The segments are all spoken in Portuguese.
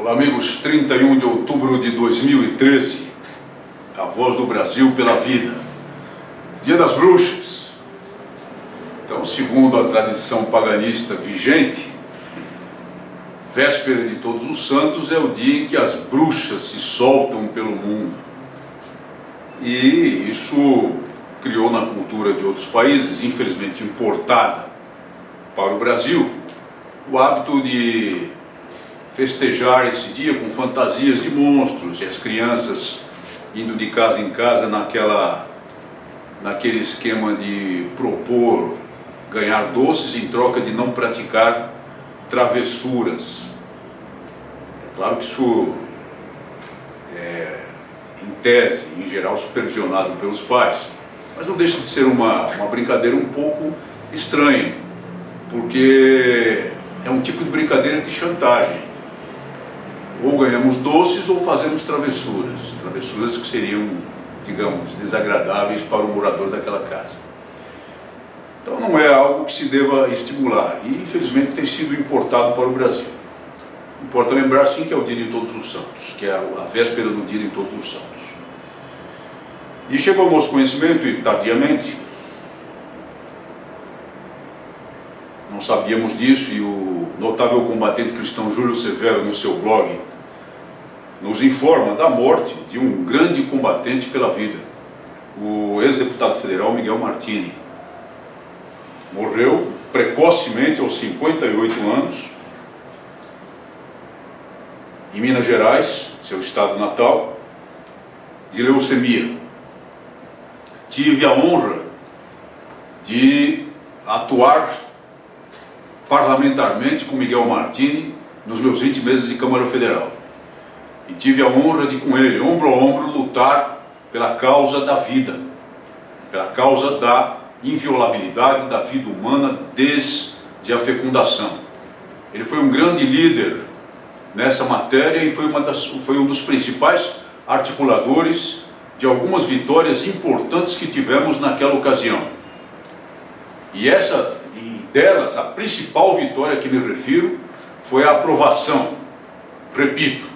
Olá, amigos, 31 de outubro de 2013, a voz do Brasil pela vida, Dia das Bruxas. Então, segundo a tradição paganista vigente, véspera de Todos os Santos é o dia em que as bruxas se soltam pelo mundo. E isso criou na cultura de outros países, infelizmente importada para o Brasil, o hábito de festejar esse dia com fantasias de monstros e as crianças indo de casa em casa naquele esquema de propor ganhar doces em troca de não praticar travessuras. É claro que isso é, em tese, em geral, supervisionado pelos pais, mas não deixa de ser uma brincadeira um pouco estranha, porque é um tipo de brincadeira de chantagem. Ou ganhamos doces ou fazemos travessuras. Travessuras que seriam, digamos, desagradáveis para o morador daquela casa. Então não é algo que se deva estimular. E infelizmente tem sido importado para o Brasil. Importa lembrar sim que é o dia de Todos os Santos, que é a véspera do dia de Todos os Santos. E chegou ao nosso conhecimento, e tardiamente, não sabíamos disso, e o notável combatente cristão Júlio Severo, no seu blog, nos informa da morte de um grande combatente pela vida, o ex-deputado federal Miguel Martini. Morreu precocemente aos 58 anos, em Minas Gerais, seu estado natal, de leucemia. Tive a honra de atuar parlamentarmente com Miguel Martini nos meus 20 meses de Câmara Federal. E tive a honra de, com ele, ombro a ombro, lutar pela causa da vida, pela causa da inviolabilidade da vida humana desde a fecundação. Ele foi um grande líder nessa matéria e foi um dos principais articuladores de algumas vitórias importantes que tivemos naquela ocasião. E delas, a principal vitória a que me refiro foi a aprovação, repito,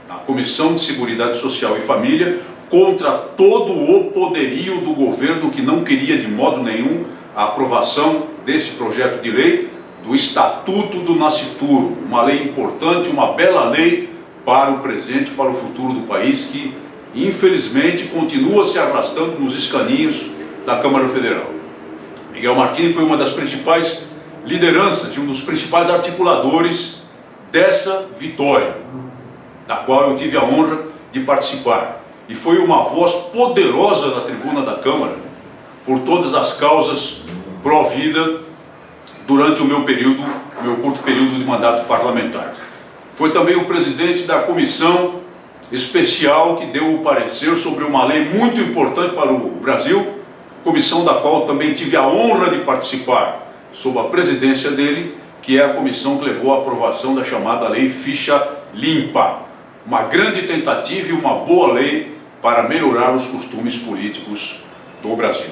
na Comissão de Seguridade Social e Família, contra todo o poderio do governo que não queria de modo nenhum a aprovação desse projeto de lei, do Estatuto do Nascituro, uma lei importante, uma bela lei para o presente, para o futuro do país, que infelizmente continua se arrastando nos escaninhos da Câmara Federal. Miguel Martini foi uma das principais lideranças e um dos principais articuladores dessa vitória, da qual eu tive a honra de participar. E foi uma voz poderosa na tribuna da Câmara por todas as causas pró-vida durante o meu curto período de mandato parlamentar. Foi também o presidente da comissão especial que deu o parecer sobre uma lei muito importante para o Brasil, comissão da qual também tive a honra de participar, sob a presidência dele, que é a comissão que levou à aprovação da chamada Lei Ficha Limpa. Uma grande tentativa e uma boa lei para melhorar os costumes políticos do Brasil.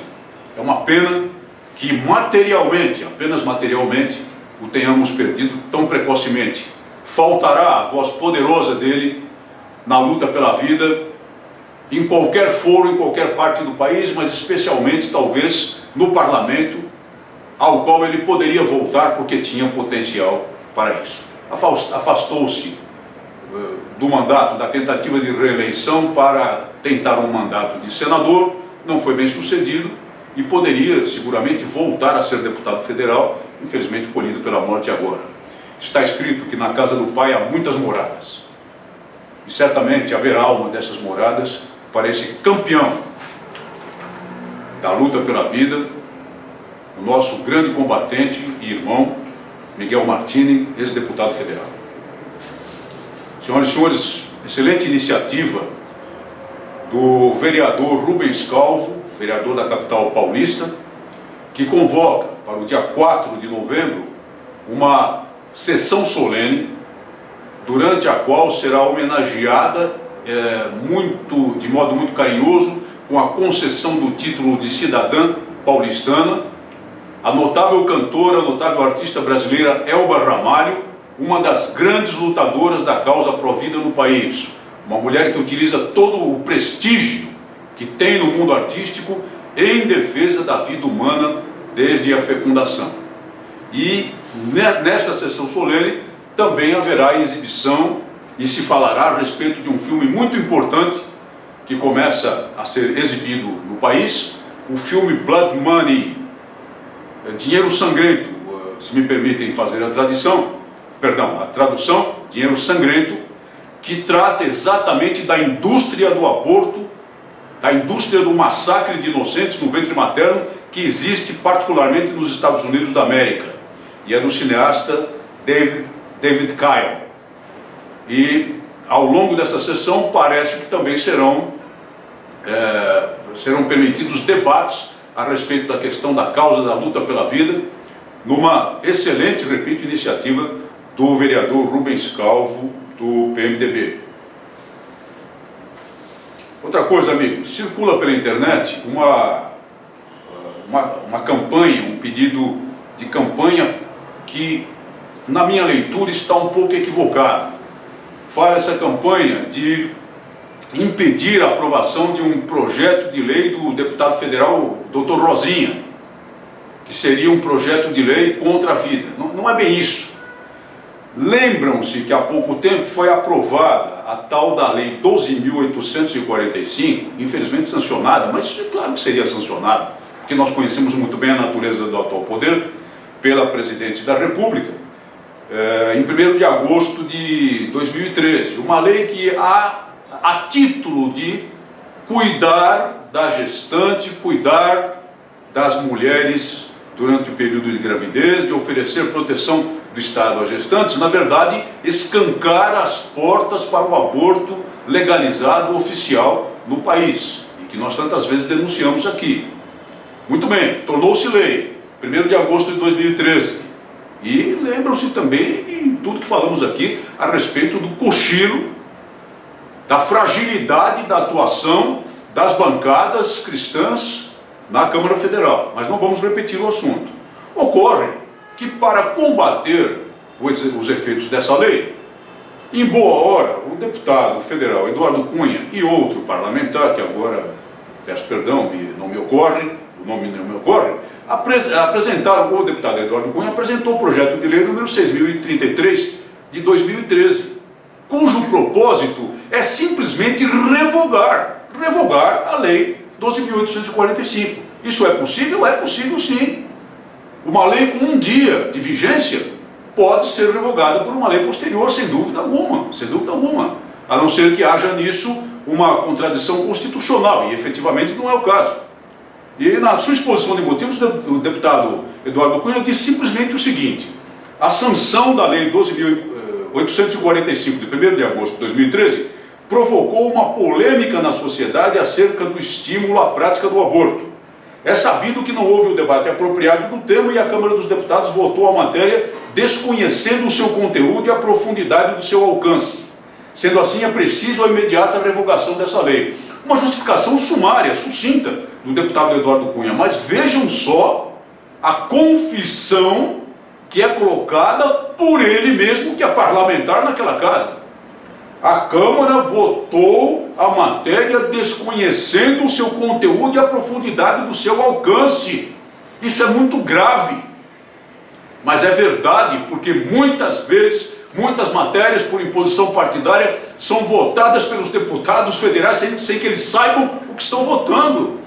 É uma pena que materialmente, apenas materialmente, o tenhamos perdido tão precocemente. Faltará a voz poderosa dele na luta pela vida, em qualquer foro, em qualquer parte do país, mas especialmente, talvez, no parlamento, ao qual ele poderia voltar porque tinha potencial para isso. Afastou-se do mandato, da tentativa de reeleição para tentar um mandato de senador, não foi bem sucedido e poderia seguramente voltar a ser deputado federal, infelizmente colhido pela morte agora. Está escrito que na casa do Pai há muitas moradas, e certamente haverá uma dessas moradas para esse campeão da luta pela vida, o nosso grande combatente e irmão Miguel Martini, ex-deputado federal. Senhoras e senhores, excelente iniciativa do vereador Rubens Calvo, vereador da capital paulista, que convoca para o dia 4 de novembro uma sessão solene, durante a qual será homenageada de modo muito carinhoso, com a concessão do título de cidadã paulistana, a notável cantora, a notável artista brasileira Elba Ramalho, uma das grandes lutadoras da causa pró-vida no país. Uma mulher que utiliza todo o prestígio que tem no mundo artístico em defesa da vida humana desde a fecundação. E nessa sessão solene também haverá exibição e se falará a respeito de um filme muito importante que começa a ser exibido no país, o filme Blood Money, Dinheiro Sangrento, se me permitem fazer a tradução, Dinheiro Sangrento, que trata exatamente da indústria do aborto, da indústria do massacre de inocentes no ventre materno, que existe particularmente nos Estados Unidos da América. E é do cineasta David Kyle. E ao longo dessa sessão parece que também serão permitidos debates a respeito da questão da causa da luta pela vida, numa excelente, repito, iniciativa do vereador Rubens Calvo, do PMDB. Outra coisa, amigos, circula pela internet uma campanha, um pedido de campanha que, na minha leitura, está um pouco equivocado. Fala essa campanha de impedir a aprovação de um projeto de lei do deputado federal Dr. Rosinha, que seria um projeto de lei contra a vida. Não é bem isso. Lembram-se que há pouco tempo foi aprovada a tal da Lei 12.845, infelizmente sancionada, mas é claro que seria sancionada, porque nós conhecemos muito bem a natureza do atual poder, pela Presidente da República, em 1º de agosto de 2013. Uma lei que a título de cuidar da gestante, cuidar das mulheres durante o período de gravidez, de oferecer proteção do Estado às gestantes, na verdade, escancar as portas para o aborto legalizado oficial no país, e que nós tantas vezes denunciamos aqui. Muito bem, tornou-se lei, 1º de agosto de 2013. E lembram-se também de tudo que falamos aqui a respeito do cochilo, da fragilidade da atuação das bancadas cristãs na Câmara Federal. Mas não vamos repetir o assunto. Ocorre que, para combater os efeitos dessa lei, em boa hora, o deputado federal Eduardo Cunha e outro parlamentar, que agora, peço perdão, o nome não me ocorre, apresentaram, o deputado Eduardo Cunha apresentou o projeto de lei número 6.033 de 2013, cujo propósito é simplesmente revogar a lei 12.845. Isso é possível? É possível sim. Uma lei com um dia de vigência pode ser revogada por uma lei posterior, sem dúvida alguma, a não ser que haja nisso uma contradição constitucional, e efetivamente não é o caso. E na sua exposição de motivos, o deputado Eduardo Cunha disse simplesmente o seguinte: a sanção da lei 12.845 de 1º de agosto de 2013 provocou uma polêmica na sociedade acerca do estímulo à prática do aborto. É sabido que não houve o debate apropriado do tema e a Câmara dos Deputados votou a matéria desconhecendo o seu conteúdo e a profundidade do seu alcance. Sendo assim, é preciso a imediata revogação dessa lei. Uma justificação sumária, sucinta, do deputado Eduardo Cunha. Mas vejam só a confissão que é colocada por ele mesmo, que é parlamentar naquela casa. A Câmara votou a matéria desconhecendo o seu conteúdo e a profundidade do seu alcance. Isso é muito grave. Mas é verdade, porque muitas vezes, muitas matérias por imposição partidária são votadas pelos deputados federais sem que eles saibam o que estão votando.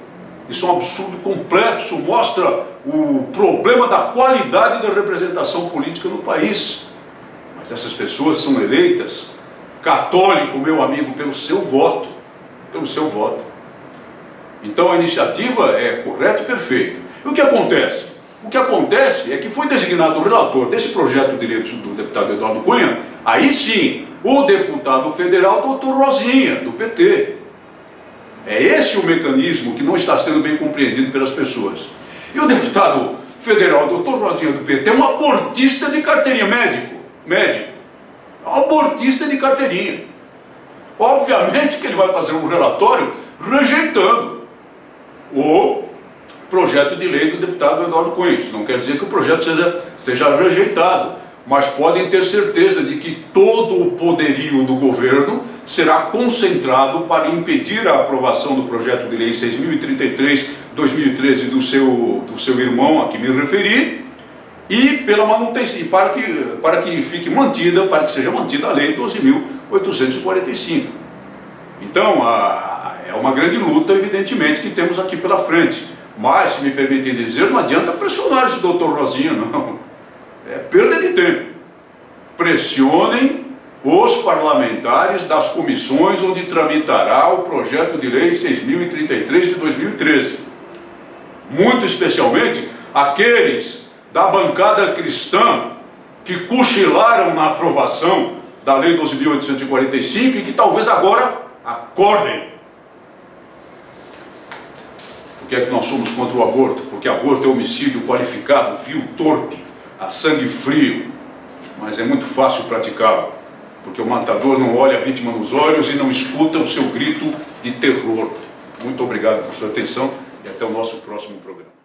Isso é um absurdo completo, isso mostra o problema da qualidade da representação política no país. Mas essas pessoas são eleitas, católico, meu amigo, pelo seu voto. Então a iniciativa é correta e perfeita. E o que acontece? O que acontece é que foi designado o relator desse projeto de lei do deputado Eduardo Cunha, aí sim, o deputado federal Dr. Rosinha, do PT. É esse o mecanismo que não está sendo bem compreendido pelas pessoas. E o deputado federal Dr. Rosinha, do PT, é um abortista de carteirinha, médico. Abortista de carteirinha. Obviamente que ele vai fazer um relatório rejeitando o projeto de lei do deputado Eduardo Cunha. Isso não quer dizer que o projeto seja rejeitado, mas podem ter certeza de que todo o poderio do governo será concentrado para impedir a aprovação do projeto de lei 6.033/2013 do seu irmão a que me referi, e pela manutenção, para que fique mantida, para que seja mantida a lei 12.845. Então, é uma grande luta, evidentemente, que temos aqui pela frente. Mas, se me permitem dizer, não adianta pressionar esse doutor Rosinha, não. É perda de tempo. Pressionem os parlamentares das comissões onde tramitará o projeto de lei 6.033 de 2013. Muito especialmente aqueles da bancada cristã que cochilaram na aprovação da lei 12.845 e que talvez agora acordem. Por que é que nós somos contra o aborto? Porque aborto é homicídio qualificado, vil, torpe, a sangue frio, mas é muito fácil praticá-lo, porque o matador não olha a vítima nos olhos e não escuta o seu grito de terror. Muito obrigado por sua atenção e até o nosso próximo programa.